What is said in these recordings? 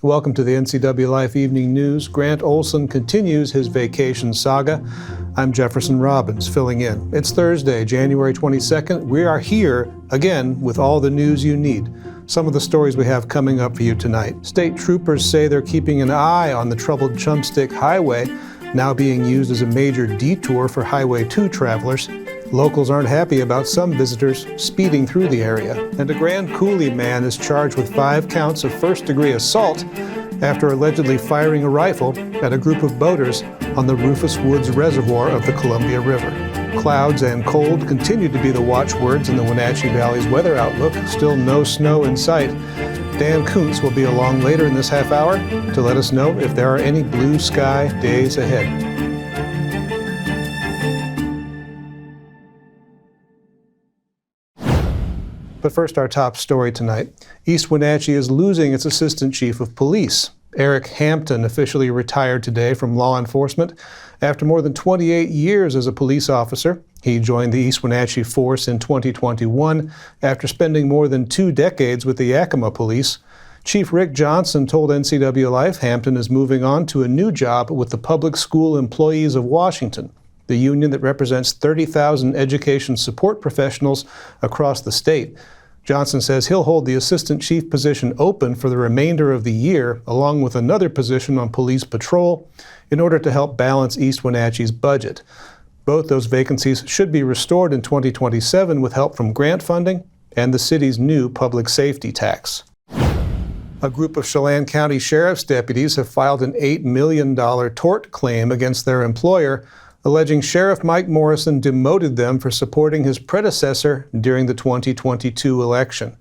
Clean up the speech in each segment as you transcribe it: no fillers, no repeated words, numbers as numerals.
Welcome to the NCWLIFE Evening News. Grant Olson continues his vacation saga. I'm Jefferson Robbins, filling in. It's Thursday, January 22nd. We are here again with all the news you need. Some of the stories we have coming up for you tonight. State troopers say they're keeping an eye on the troubled Chumstick Highway, now being used as a major detour for Highway 2 travelers. Locals aren't happy about some visitors speeding through the area. And a Grand Coulee man is charged with 5 counts of first-degree assault after allegedly firing a rifle at a group of boaters on the Rufus Woods Reservoir of the Columbia River. Clouds and cold continue to be the watchwords in the Wenatchee Valley's weather outlook. Still no snow in sight. Dan Kuntz will be along later in this half hour to let us know if there are any blue sky days ahead. But first, our top story tonight. East Wenatchee is losing its Assistant Chief of Police. Eric Hampton officially retired today from law enforcement after more than 28 years as a police officer. He joined the East Wenatchee force in 2021 after spending more than 2 decades with the Yakima Police. Chief Rick Johnson told NCWLIFE Hampton is moving on to a new job with the Public School Employees of Washington, the union that represents 30,000 education support professionals across the state. Johnson says he'll hold the assistant chief position open for the remainder of the year, along with another position on police patrol, in order to help balance East Wenatchee's budget. Both those vacancies should be restored in 2027 with help from grant funding and the city's new public safety tax. A group of Chelan County Sheriff's deputies have filed an $8 million tort claim against their employer, alleging Sheriff Mike Morrison demoted them for supporting his predecessor during the 2022 election.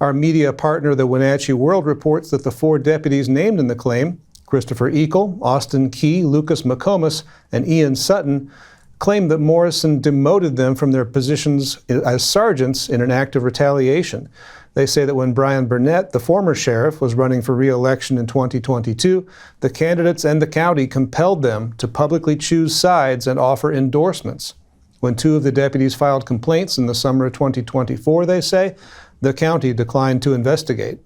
Our media partner, the Wenatchee World, reports that the 4 deputies named in the claim, Christopher Eagle, Austin Key, Lucas McComas, and Ian Sutton, claim that Morrison demoted them from their positions as sergeants in an act of retaliation. They say that when Brian Burnett, the former sheriff, was running for re-election in 2022, the candidates and the county compelled them to publicly choose sides and offer endorsements. When 2 of the deputies filed complaints in the summer of 2024, they say, the county declined to investigate.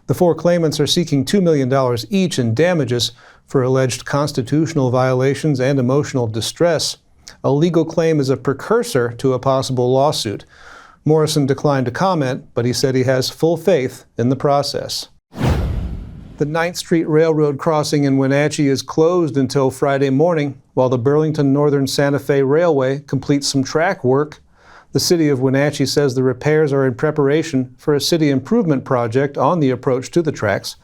The 4 claimants are seeking $2 million each in damages for alleged constitutional violations and emotional distress. A legal claim is a precursor to a possible lawsuit. Morrison declined to comment, but he said he has full faith in the process. The 9th Street Railroad crossing in Wenatchee is closed until Friday morning while the Burlington Northern Santa Fe Railway completes some track work. The city of Wenatchee says the repairs are in preparation for a city improvement project on the approach to the tracks.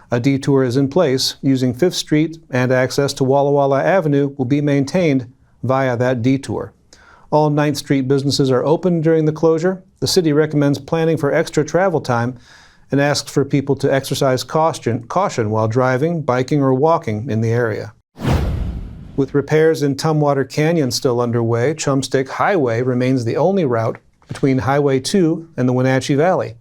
A detour is in place using 5th Street, and access to Walla Walla Avenue will be maintained via that detour. All 9th Street businesses are open during the closure. The city recommends planning for extra travel time and asks for people to exercise caution while driving, biking, or walking in the area. With repairs in Tumwater Canyon still underway, Chumstick Highway remains the only route between Highway 2 and the Wenatchee Valley.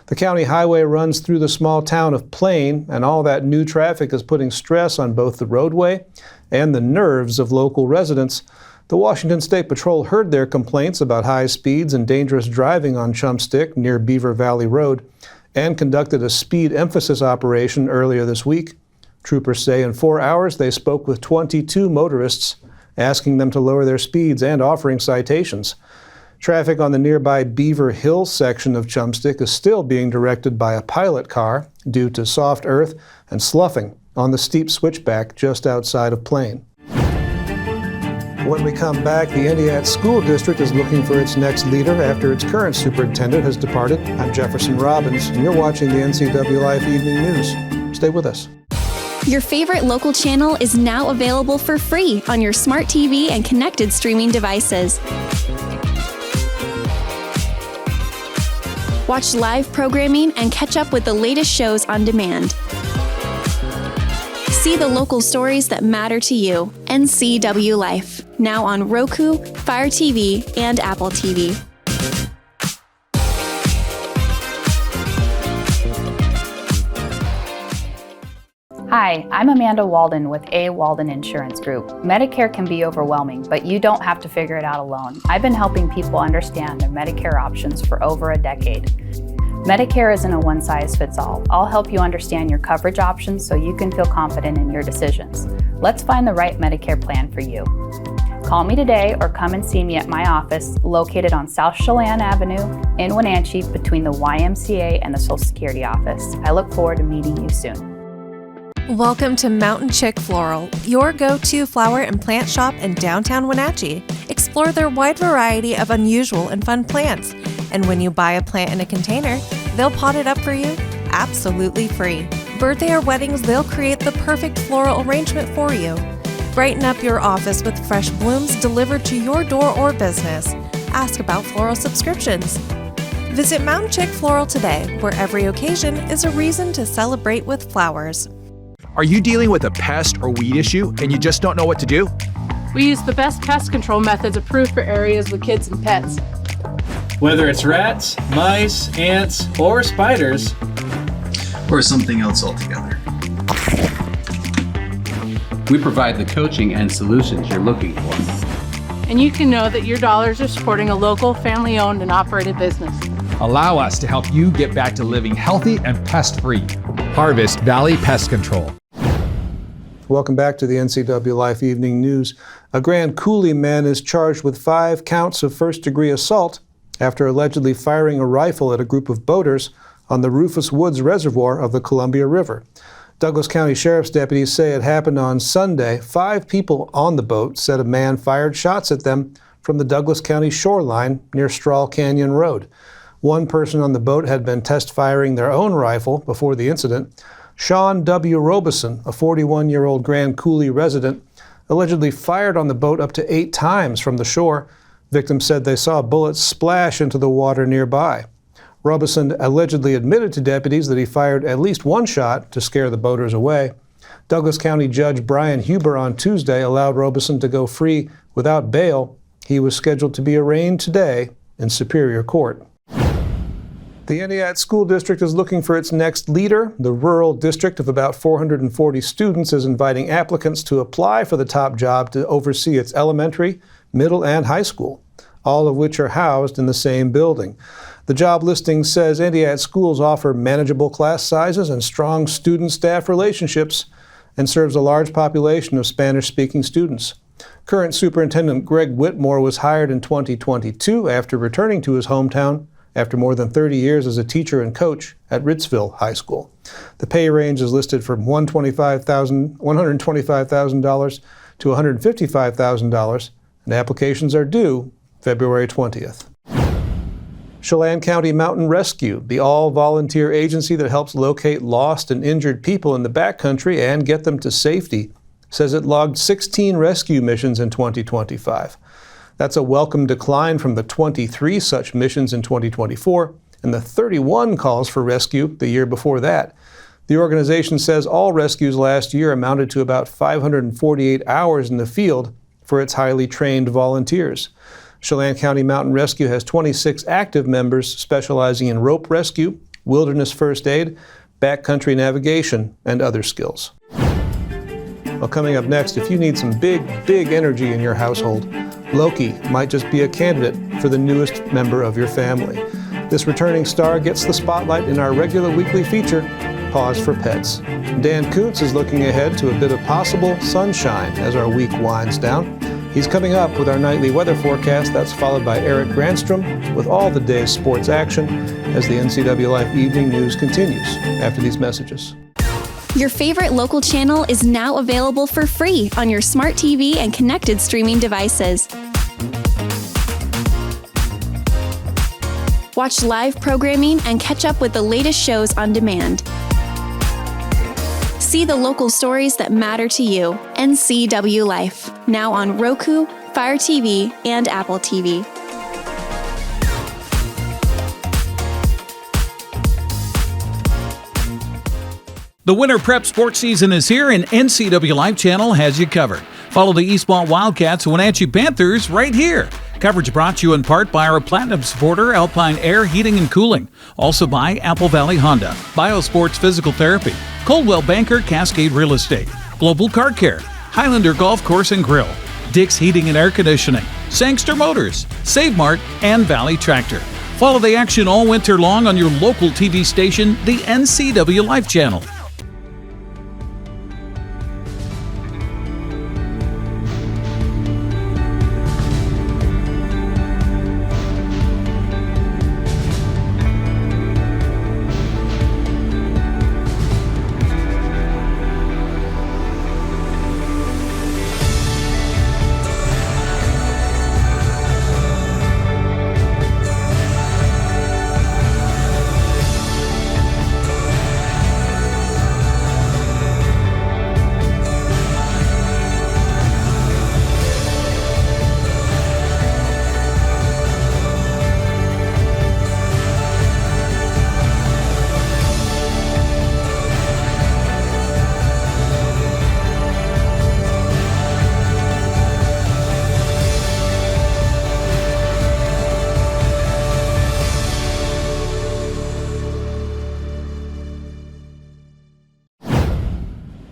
The county highway runs through the small town of Plain, and all that new traffic is putting stress on both the roadway and the nerves of local residents. The Washington State Patrol heard their complaints about high speeds and dangerous driving on Chumstick near Beaver Valley Road and conducted a speed emphasis operation earlier this week. Troopers say in 4 hours they spoke with 22 motorists, asking them to lower their speeds and offering citations. Traffic on the nearby Beaver Hill section of Chumstick is still being directed by a pilot car due to soft earth and sloughing on the steep switchback just outside of Plain. When we come back, the Indiana School District is looking for its next leader after its current superintendent has departed. I'm Jefferson Robbins, and you're watching the NCWLIFE Evening News. Stay with us. Your favorite local channel is now available for free on your smart TV and connected streaming devices. Watch live programming and catch up with the latest shows on demand. See the local stories that matter to you. NCWLIFE, now on Roku, Fire TV, and Apple TV. Hi, I'm Amanda Walden with A. Walden Insurance Group. Medicare can be overwhelming, but you don't have to figure it out alone. I've been helping people understand their Medicare options for over a decade. Medicare isn't a one-size-fits-all. I'll help you understand your coverage options so you can feel confident in your decisions. Let's find the right Medicare plan for you. Call me today or come and see me at my office located on South Chelan Avenue in Wenatchee between the YMCA and the Social Security office. I look forward to meeting you soon. Welcome to Mountain Chick Floral, your go-to flower and plant shop in downtown Wenatchee. Explore their wide variety of unusual and fun plants. And when you buy a plant in a container, they'll pot it up for you absolutely free. Birthday or weddings, they'll create the perfect floral arrangement for you. Brighten up your office with fresh blooms delivered to your door or business. Ask about floral subscriptions. Visit Mountain Chick Floral today, where every occasion is a reason to celebrate with flowers. Are you dealing with a pest or weed issue and you just don't know what to do? We use the best pest control methods approved for areas with kids and pets. Whether it's rats, mice, ants, or spiders, or something else altogether. We provide the coaching and solutions you're looking for. And you can know that your dollars are supporting a local, family-owned and operated business. Allow us to help you get back to living healthy and pest-free. Harvest Valley Pest Control. Welcome back to the NCWLIFE Evening News. A Grand Coulee man is charged with 5 counts of first-degree assault after allegedly firing a rifle at a group of boaters on the Rufus Woods Reservoir of the Columbia River. Douglas County Sheriff's deputies say it happened on Sunday. 5 people on the boat said a man fired shots at them from the Douglas County shoreline near Straw Canyon Road. One person on the boat had been test firing their own rifle before the incident. Sean W. Robeson, a 41-year-old Grand Coulee resident, allegedly fired on the boat up to 8 times from the shore. Victims said they saw bullets splash into the water nearby. Robeson allegedly admitted to deputies that he fired at least 1 shot to scare the boaters away. Douglas County Judge Brian Huber on Tuesday allowed Robeson to go free without bail. He was scheduled to be arraigned today in Superior Court. The Entiat School District is looking for its next leader. The rural district of about 440 students is inviting applicants to apply for the top job to oversee its elementary, middle, and high school, all of which are housed in the same building. The job listing says Entiat schools offer manageable class sizes and strong student-staff relationships and serves a large population of Spanish-speaking students. Current Superintendent Greg Whitmore was hired in 2022 after returning to his hometown after more than 30 years as a teacher and coach at Ritzville High School. The pay range is listed from $125,000 to $155,000, and applications are due February 20th. Chelan County Mountain Rescue, the all-volunteer agency that helps locate lost and injured people in the backcountry and get them to safety, says it logged 16 rescue missions in 2025. That's a welcome decline from the 23 such missions in 2024 and the 31 calls for rescue the year before that. The organization says all rescues last year amounted to about 548 hours in the field for its highly trained volunteers. Chelan County Mountain Rescue has 26 active members specializing in rope rescue, wilderness first aid, backcountry navigation, and other skills. Well, coming up next, if you need some big energy in your household, Loki might just be a candidate for the newest member of your family. This returning star gets the spotlight in our regular weekly feature, Paws for Pets. Dan Koontz is looking ahead to a bit of possible sunshine as our week winds down. He's coming up with our nightly weather forecast. That's followed by Eric Granstrom with all the day's sports action as the NCWLIFE Evening News continues after these messages. Your favorite local channel is now available for free on your smart TV and connected streaming devices. Watch live programming and catch up with the latest shows on demand. See the local stories that matter to you. NCWLIFE, now on Roku, Fire TV, and Apple TV. The winter prep sports season is here, and NCWLIFE channel has you covered. Follow the Eastmont Wildcats and Wenatchee Panthers right here. Coverage brought to you in part by our Platinum supporter, Alpine Air Heating and Cooling. Also by Apple Valley Honda, Biosports Physical Therapy, Coldwell Banker Cascade Real Estate, Global Car Care, Highlander Golf Course and Grill, Dick's Heating and Air Conditioning, Sangster Motors, Save Mart, and Valley Tractor. Follow the action all winter long on your local TV station, the NCWLIFE channel.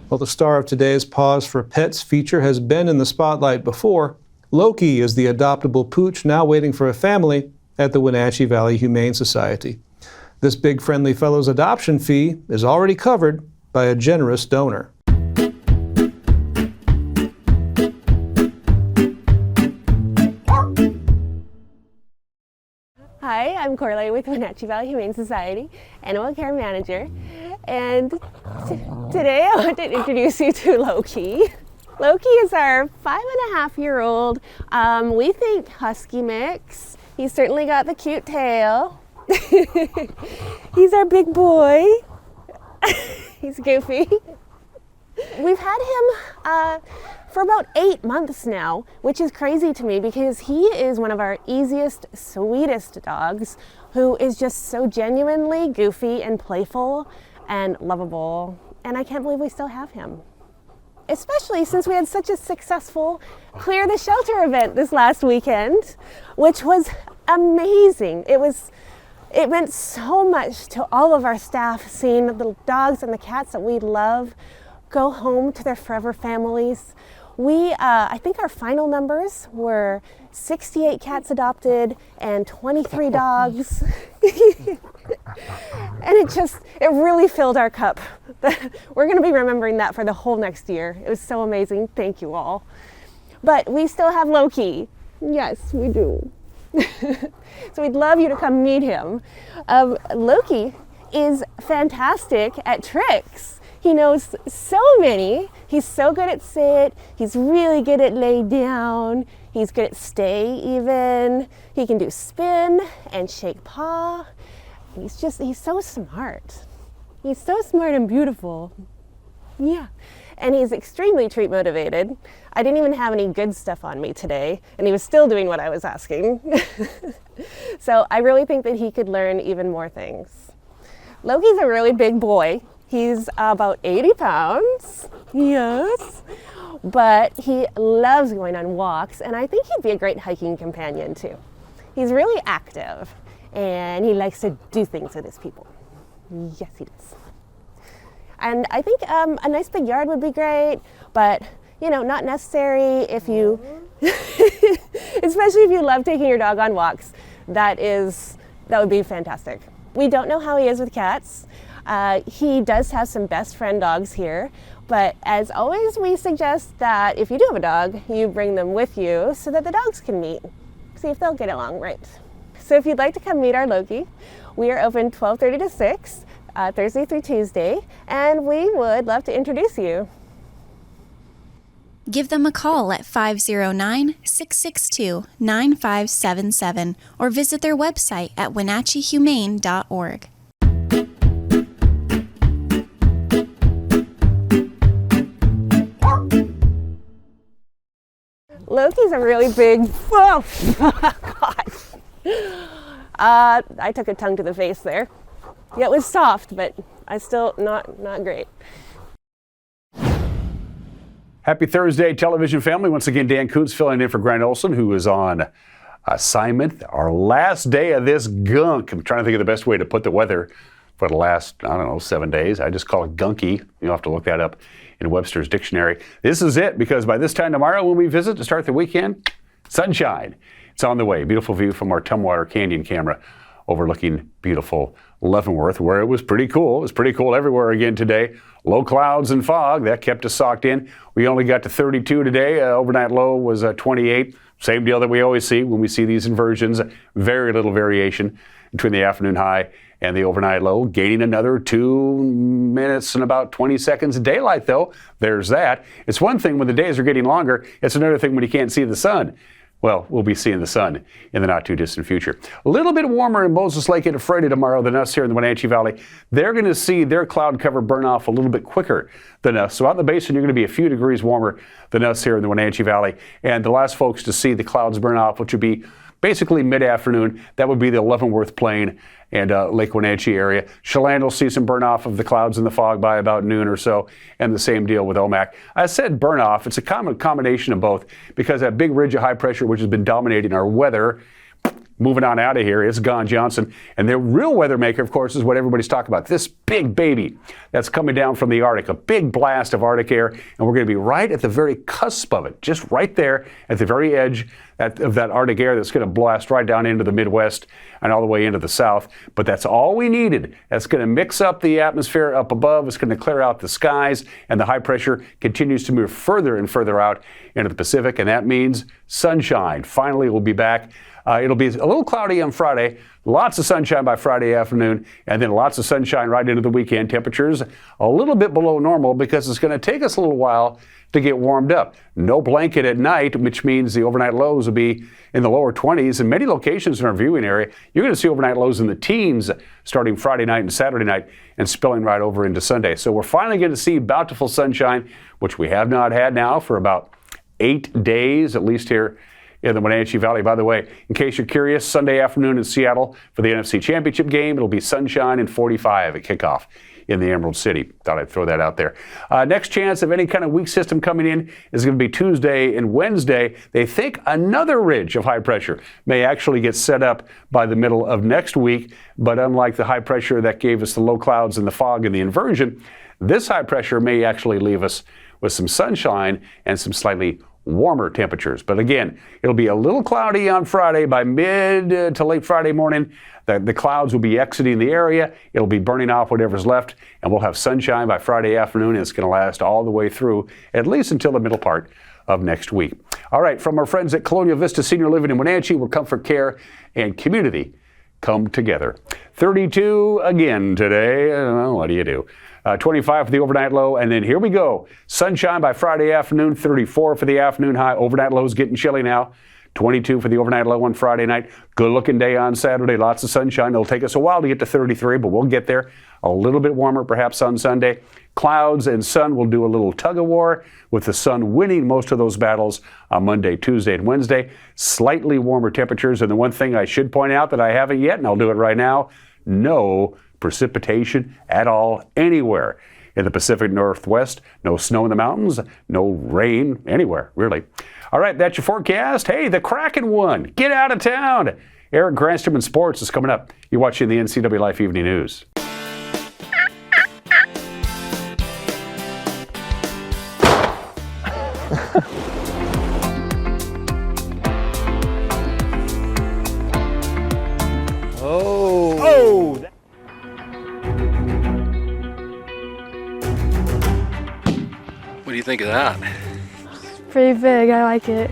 Well, the star of today's Paws for Pets feature has been in the spotlight before. Loki is the adoptable pooch now waiting for a family at the Wenatchee Valley Humane Society. This big friendly fellow's adoption fee is already covered by a generous donor. Hi, I'm Corley with Wenatchee Valley Humane Society, Animal Care Manager, and today I want to introduce you to Loki. Loki is our 5.5-year-old, we think husky mix. He's certainly got the cute tail. He's our big boy. He's goofy. We've had him for about 8 months now, which is crazy to me because he is one of our easiest, sweetest dogs who is just so genuinely goofy and playful and lovable. And I can't believe we still have him. Especially since we had such a successful Clear the Shelter event this last weekend, which was amazing. It meant so much to all of our staff seeing the dogs and the cats that we love go home to their forever families. I think our final numbers were 68 cats adopted and 23 dogs. And it really filled our cup. We're going to be remembering that for the whole next year. It was so amazing. Thank you all. But we still have Loki. Yes, we do. So we'd love you to come meet him. Loki is fantastic at tricks. He knows so many. He's so good at sit. He's really good at lay down. He's good at stay even. He can do spin and shake paw. He's so smart. He's so smart and beautiful. Yeah. And he's extremely treat motivated. I didn't even have any good stuff on me today, and he was still doing what I was asking. So I really think that he could learn even more things. Loki's a really big boy. He's about 80 pounds, yes, but he loves going on walks, and I think he'd be a great hiking companion too. He's really active, and he likes to do things with his people. Yes, he does. And I think a nice big yard would be great, but not necessary if you, especially if you love taking your dog on walks. That would be fantastic. We don't know how he is with cats. He does have some best friend dogs here, but as always, we suggest that if you do have a dog, you bring them with you so that the dogs can meet, see if they'll get along right. So if you'd like to come meet our Loki, we are open 12:30 to 6, Thursday through Tuesday, and we would love to introduce you. Give them a call at 509-662-9577 or visit their website at wenatcheehumane.org. Loki's a really big, oh gosh. I took a tongue to the face there. Yeah, it was soft, but I still not great. Happy Thursday, television family. Once again, Dan Koontz filling in for Grant Olson, who is on assignment. Our last day of this gunk. I'm trying to think of the best way to put the weather for the last, 7 days. I just call it gunky. You'll have to look that up in Webster's dictionary. This is it, because by this time tomorrow when we visit to start the weekend, sunshine. It's on the way. Beautiful view from our Tumwater Canyon camera overlooking beautiful Leavenworth, where it was pretty cool. It was pretty cool everywhere again today. Low clouds and fog, that kept us socked in. We only got to 32 today. Overnight low was 28. Same deal that we always see when we see these inversions. Very little variation between the afternoon high and the overnight low, gaining another 2 minutes and about 20 seconds of daylight, though. There's that. It's one thing when the days are getting longer. It's another thing when you can't see the sun. Well, we'll be seeing the sun in the not-too-distant future. A little bit warmer in Moses Lake and Ephrata tomorrow than us here in the Wenatchee Valley. They're going to see their cloud cover burn off a little bit quicker than us. So out in the basin, you're going to be a few degrees warmer than us here in the Wenatchee Valley. And the last folks to see the clouds burn off, which would be basically mid-afternoon, that would be the Leavenworth Plain and Lake Wenatchee area. Chelan will see some burn off of the clouds and the fog by about noon or so, and the same deal with Omak. I said burn off. It's a common combination of both, because that big ridge of high pressure, which has been dominating our weather, moving on out of here, it's gone Johnson. And the real weather maker, of course, is what everybody's talking about. This big baby that's coming down from the Arctic, a big blast of Arctic air, and we're going to be right at the very cusp of it, just right there at the very edge of that Arctic air that's going to blast right down into the Midwest and all the way into the South. But that's all we needed. That's going to mix up the atmosphere up above. It's going to clear out the skies, and the high pressure continues to move further and further out into the Pacific, and that means sunshine. Finally, we'll be back. It'll be a little cloudy on Friday, lots of sunshine by Friday afternoon, and then lots of sunshine right into the weekend. Temperatures a little bit below normal because it's going to take us a little while to get warmed up. No blanket at night, which means the overnight lows will be in the lower 20s. In many locations in our viewing area, you're going to see overnight lows in the teens starting Friday night and Saturday night and spilling right over into Sunday. So we're finally going to see bountiful sunshine, which we have not had now for about 8 days, at least here in the Wenatchee Valley. By the way, in case you're curious, Sunday afternoon in Seattle for the NFC Championship game, it'll be sunshine and 45 at kickoff in the Emerald City. Thought I'd throw that out there. Next chance of any kind of weak system coming in is going to be Tuesday and Wednesday. They think another ridge of high pressure may actually get set up by the middle of next week, but unlike the high pressure that gave us the low clouds and the fog and the inversion, this high pressure may actually leave us with some sunshine and some slightly warmer temperatures. But again, it'll be a little cloudy on Friday. By mid to late Friday morning, the clouds will be exiting the area. It'll be burning off whatever's left, and we'll have sunshine by Friday afternoon, and it's going to last all the way through, at least until the middle part of next week. All right, from our friends at Colonial Vista Senior Living in Wenatchee, where comfort, care, and community come together. 32 again today. What do you do? 25 for the overnight low, and then here we go. Sunshine by Friday afternoon, 34 for the afternoon high. Overnight low is getting chilly now. 22 for the overnight low on Friday night. Good looking day on Saturday. Lots of sunshine. It'll take us a while to get to 33, but we'll get there. A little bit warmer perhaps on Sunday. Clouds and sun will do a little tug of war, with the sun winning most of those battles on Monday, Tuesday, and Wednesday. Slightly warmer temperatures. And the one thing I should point out that I haven't yet, and I'll do it right now, no precipitation at all anywhere in the Pacific Northwest. No snow in the mountains, no rain anywhere, really. All right, that's your forecast. Hey, the Kraken won. Get out of town. Eric Granstrom in sports is coming up. You're watching the NCWLIFE Evening News. What do you think of that? Pretty big, I like it.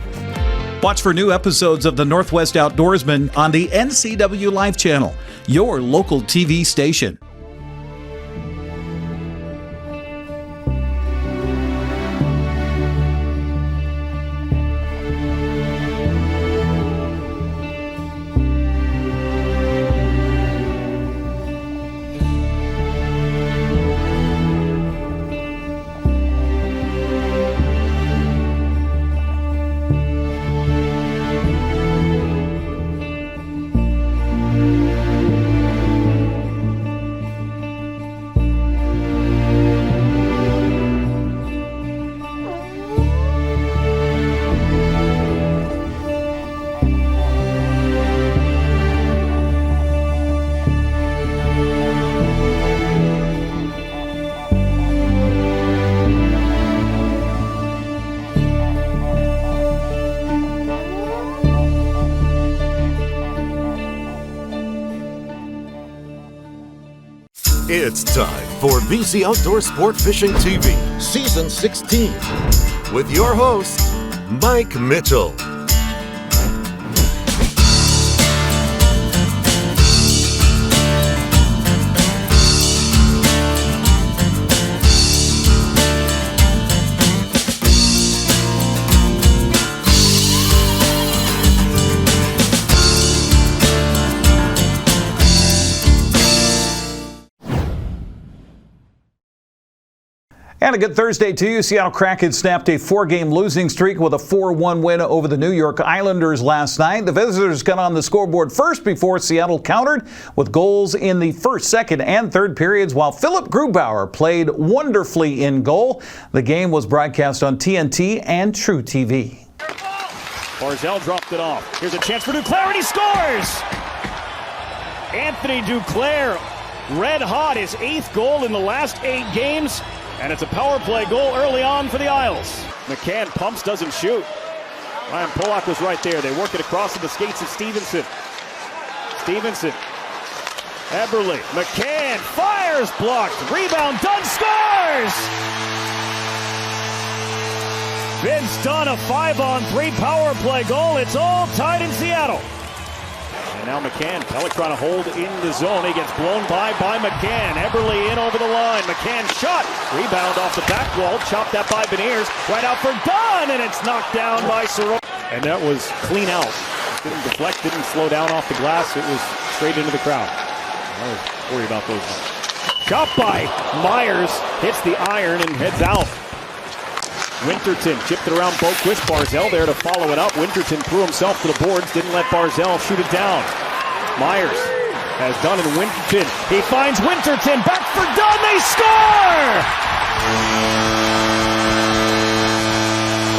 Watch for new episodes of the Northwest Outdoorsman on the NCWLIFE channel, your local TV station. It's time for BC Outdoor Sport Fishing TV, Season 16, with your host, Mike Mitchell. And a good Thursday to you. Seattle Kraken snapped a 4-game losing streak with a 4-1 win over the New York Islanders last night. The visitors got on the scoreboard first before Seattle countered with goals in the first, second, and third periods, while Philip Grubauer played wonderfully in goal. The game was broadcast on TNT and True TV. Barzell dropped it off. Here's a chance for Duclair, and he scores! Anthony Duclair, red hot, his 8th goal in the last 8 games. And it's a power play goal early on for the Isles. McCann pumps, doesn't shoot. Ryan Pollock was right there. They work it across to the skates of Stevenson. Eberle. McCann fires, blocked. Rebound, Dunn scores! Vince Dunn, a 5-on-3 power play goal. It's all tied in Seattle. And now McCann, Pellick trying to hold in the zone. He gets blown by McCann. Eberle in over the line. McCann shot. Rebound off the back wall. Chopped that by Beniers. Right out for Dunn, and it's knocked down by Sorokin. And that was clean out. Didn't deflect, didn't slow down off the glass. It was straight into the crowd. I was worried about those ones. Shot by Myers. Hits the iron and heads out. Winterton chipped it around Boquist. Barzell there to follow it up. Winterton threw himself to the boards, didn't let Barzell shoot it down. Myers has Dunn and Winterton. He finds Winterton, back for Dunn, they score!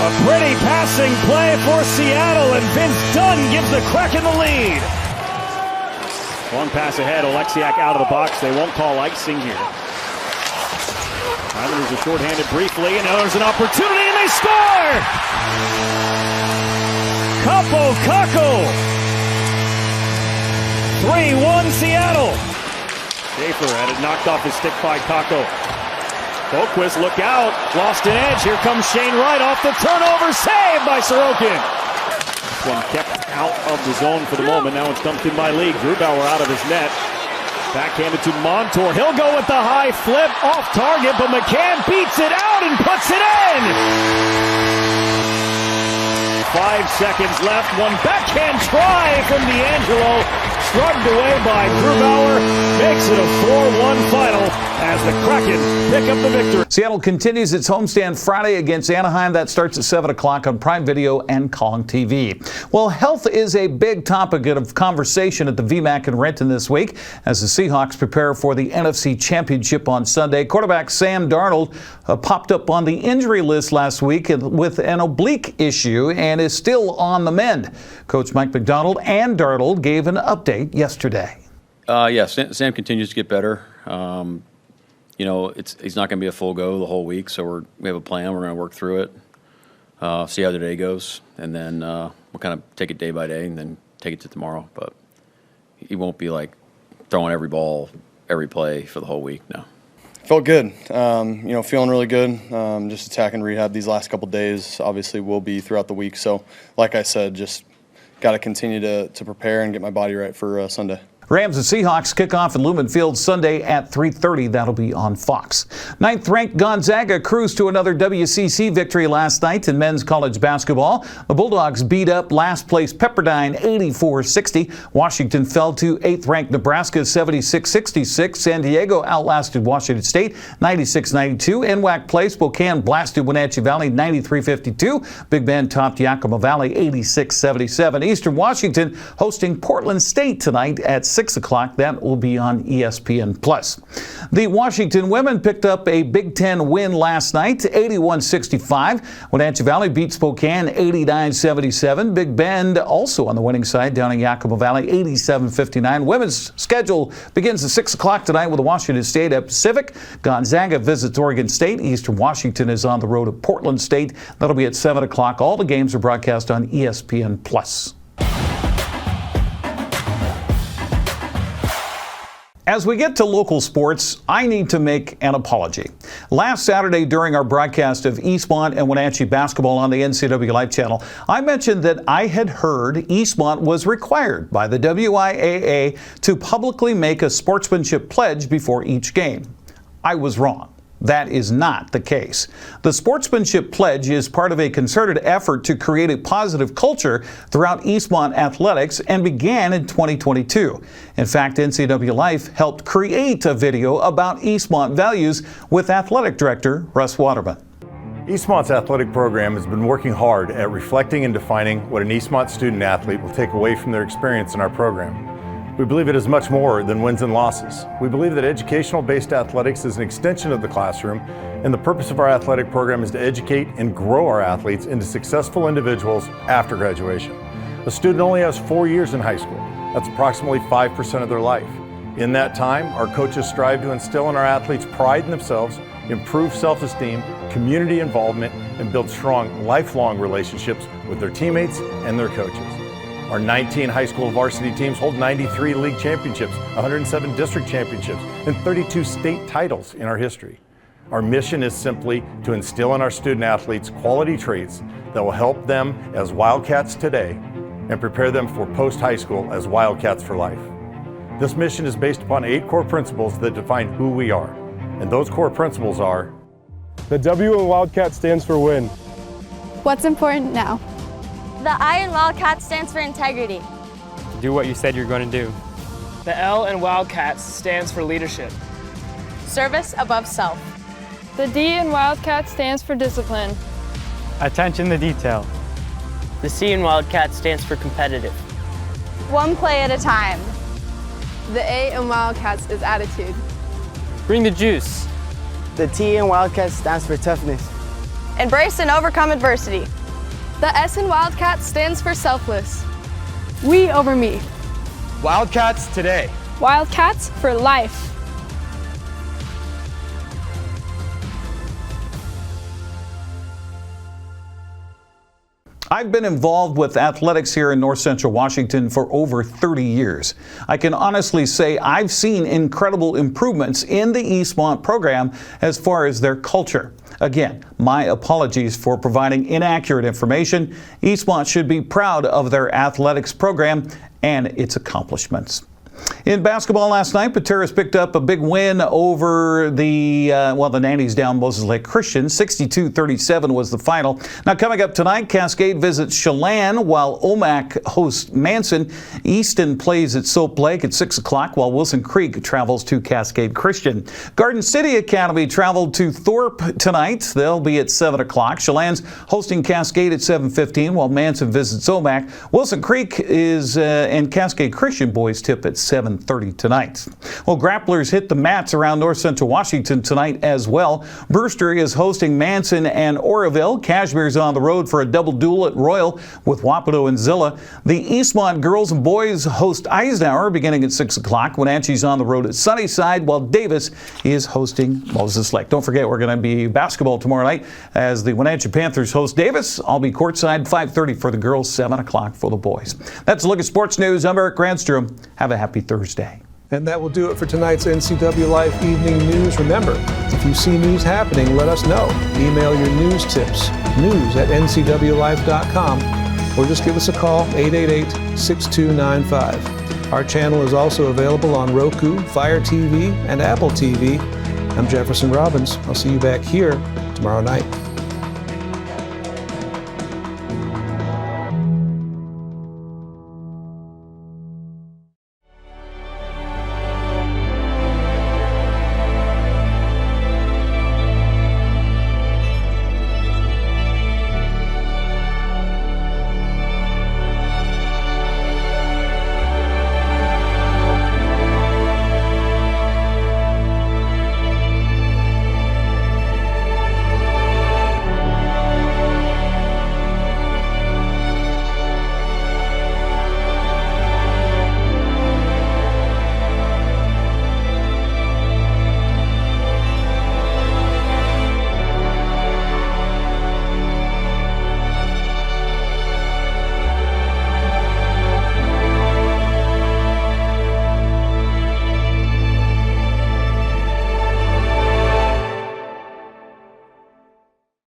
A pretty passing play for Seattle, and Vince Dunn gives the Kraken the lead. Long pass ahead, Oleksiak out of the box. They won't call icing here. Islanders are shorthanded briefly, and now there's an opportunity, and they score! Kako! 3-1 Seattle. Schaefer had it knocked off his stick by Kako. Boquist, look out, lost an edge. Here comes Shane Wright off the turnover, saved by Sorokin. This one kept out of the zone for the moment. Now it's dumped in by Lee. Grubauer out of his net. Backhanded to Montour. He'll go with the high flip off target, but McCann beats it out and puts it in. 5 seconds left. One backhand try from D'Angelo. Shrugged away by Grubauer. Makes it a 4-1 final as the Kraken pick up the victory. Seattle continues its homestand Friday against Anaheim. That starts at 7 o'clock on Prime Video and Kong TV. Well, health is a big topic of conversation at the VMAC in Renton this week as the Seahawks prepare for the NFC Championship on Sunday. Quarterback Sam Darnold popped up on the injury list last week with an oblique issue and is still on the mend. Coach Mike McDonald and Darnold gave an update yesterday. Sam continues to get better. He's not going to be a full go the whole week, so we have a plan. We're going to work through it, see how the day goes, and then we'll kind of take it day by day and then take it to tomorrow. But he won't be like throwing every ball, every play for the whole week, no. Felt good, feeling really good. Just attacking rehab these last couple days. Obviously, will be throughout the week. So, like I said, just got to continue to prepare and get my body right for Sunday. Rams and Seahawks kick off at Lumen Field Sunday at 3:30. That'll be on Fox. 9th-ranked Gonzaga cruised to another WCC victory last night in men's college basketball. The Bulldogs beat up last-place Pepperdine 84-60. Washington fell to 8th-ranked Nebraska 76-66. San Diego outlasted Washington State 96-92. NWAC play Spokane blasted Wenatchee Valley 93-52. Big Bend topped Yakima Valley 86-77. Eastern Washington hosting Portland State tonight at 6 o'clock. That will be on ESPN+. The Washington women picked up a Big Ten win last night, 81-65. Wenatchee Valley beat Spokane 89-77. Big Bend also on the winning side down in Yakima Valley 87-59. Women's schedule begins at 6 o'clock tonight with Washington State at Pacific. Gonzaga visits Oregon State. Eastern Washington is on the road to Portland State. That'll be at 7 o'clock. All the games are broadcast on ESPN+. As we get to local sports, I need to make an apology. Last Saturday during our broadcast of Eastmont and Wenatchee basketball on the NCWLIFE channel, I mentioned that I had heard Eastmont was required by the WIAA to publicly make a sportsmanship pledge before each game. I was wrong. That is not the case. The sportsmanship pledge is part of a concerted effort to create a positive culture throughout Eastmont athletics and began in 2022. In fact, NCWLIFE helped create a video about Eastmont values with athletic director Russ Waterman. Eastmont's athletic program has been working hard at reflecting and defining what an Eastmont student athlete will take away from their experience in our program. We believe it is much more than wins and losses. We believe that educational-based athletics is an extension of the classroom, and the purpose of our athletic program is to educate and grow our athletes into successful individuals after graduation. A student only has 4 years in high school. That's approximately 5% of their life. In that time, our coaches strive to instill in our athletes pride in themselves, improve self-esteem, community involvement, and build strong, lifelong relationships with their teammates and their coaches. Our 19 high school varsity teams hold 93 league championships, 107 district championships, and 32 state titles in our history. Our mission is simply to instill in our student athletes quality traits that will help them as Wildcats today and prepare them for post-high school as Wildcats for life. This mission is based upon 8 core principles that define who we are. And those core principles are: the W in Wildcat stands for win. What's important now? The I in Wildcat stands for integrity. Do what you said you're going to do. The L in Wildcats stands for leadership. Service above self. The D in Wildcat stands for discipline. Attention to detail. The C in Wildcat stands for competitive. One play at a time. The A in Wildcats is attitude. Bring the juice. The T in Wildcats stands for toughness. Embrace and overcome adversity. The S in Wildcats stands for selfless. We over me. Wildcats today. Wildcats for life. I've been involved with athletics here in North Central Washington for over 30 years. I can honestly say I've seen incredible improvements in the Eastmont program as far as their culture. Again, my apologies for providing inaccurate information. Eastmont should be proud of their athletics program and its accomplishments. In basketball last night, Pateras picked up a big win over the Nannies down Moses Lake Christian. 62-37 was the final. Now coming up tonight, Cascade visits Chelan while Omak hosts Manson. Easton plays at Soap Lake at 6 o'clock while Wilson Creek travels to Cascade Christian. Garden City Academy traveled to Thorpe tonight. They'll be at 7 o'clock. Chelan's hosting Cascade at 7:15 while Manson visits Omak. Wilson Creek and Cascade Christian boys tip at 7:30 tonight. Well, grapplers hit the mats around North Central Washington tonight as well. Brewster is hosting Manson and Oroville. Cashmere's on the road for a double duel at Royal with Wapato and Zilla. The Eastmont girls and boys host Eisenhower beginning at 6 o'clock. Wenatchee's on the road at Sunnyside while Davis is hosting Moses Lake. Don't forget, we're going to be basketball tomorrow night as the Wenatchee Panthers host Davis. I'll be courtside 5:30 for the girls, 7 o'clock for the boys. That's a look at sports news. I'm Eric Grandstrom. Have a happy Thursday. And that will do it for tonight's NCWLIFE Evening News. Remember, if you see news happening, let us know. Email your news tips, news@ncwlife.com, or just give us a call, 888-6295. Our channel is also available on Roku, Fire TV, and Apple TV. I'm Jefferson Robbins. I'll see you back here tomorrow night.